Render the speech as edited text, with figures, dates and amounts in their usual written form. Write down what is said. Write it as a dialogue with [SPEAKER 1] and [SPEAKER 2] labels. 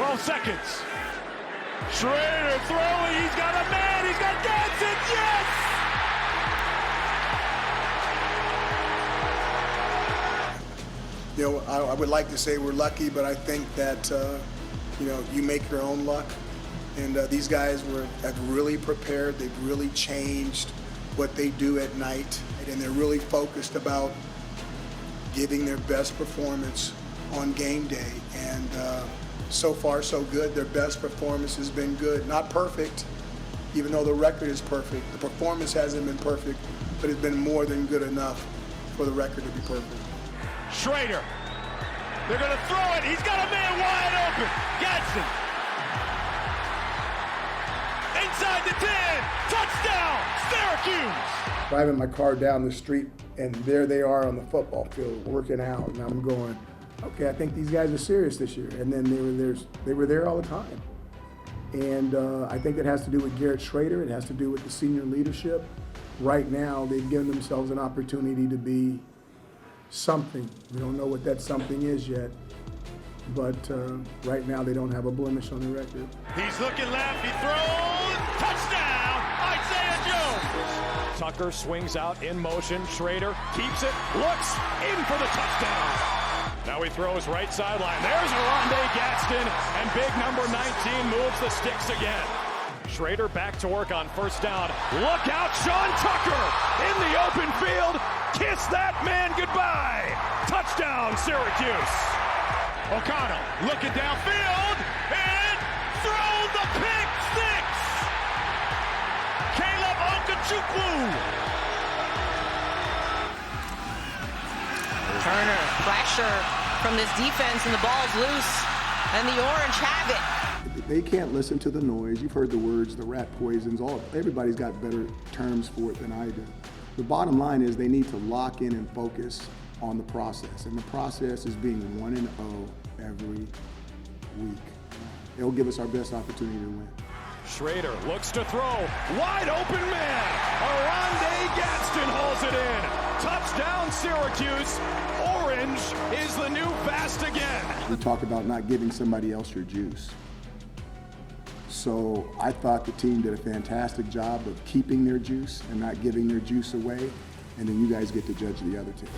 [SPEAKER 1] 12 seconds. Shrader throwing, he's got a man, he's got Gadsden, yes!
[SPEAKER 2] You know, I would like to say we're lucky, but I think that, you know, you make your own luck. And these guys have really prepared, they've really changed what they do at night, and they're really focused about giving their best performance on game day. And so far, so good. Their best performance has been good. Not perfect, even though the record is perfect. The performance hasn't been perfect, but it's been more than good enough for the record to be perfect.
[SPEAKER 1] Shrader, they're going to throw it. He's got a man wide open. Gadsden. Inside the 10. Touchdown, Syracuse.
[SPEAKER 2] Driving my car down the street, and there they are on the football field working out, and I'm going, okay, I think these guys are serious this year. And then they were there all the time. And I think it has to do with Garrett Shrader. It has to do with the senior leadership. Right now, they've given themselves an opportunity to be something. We don't know what that something is yet, but right now they don't have a blemish on the record.
[SPEAKER 1] He's looking left, he throws, touchdown, Isaiah Jones. Tucker swings out in motion, Shrader keeps it, looks in for the touchdown. Now he throws right sideline, there's Oronde Gadsden, and big number 19 moves the sticks again. Shrader back to work on first down. Look out, Sean Tucker in the open field. Kiss that man goodbye. Touchdown, Syracuse. O'Connell looking downfield and throws the pick six. Caleb Okechukwu.
[SPEAKER 3] Turner, pressure from this defense, and the ball's loose, and the Orange have it.
[SPEAKER 2] They can't listen to the noise. You've heard the words, the rat poisons, everybody's got better terms for it than I do. The bottom line is they need to lock in and focus on the process, and the process is being 1-0 every week. It'll give us our best opportunity to win.
[SPEAKER 1] Shrader looks to throw, wide open man. Oronde Gadsden hauls it in. Touchdown, Syracuse. Orange is the new fast again.
[SPEAKER 2] We talk about not giving somebody else your juice. So I thought the team did a fantastic job of keeping their juice and not giving their juice away, and then you guys get to judge the other team.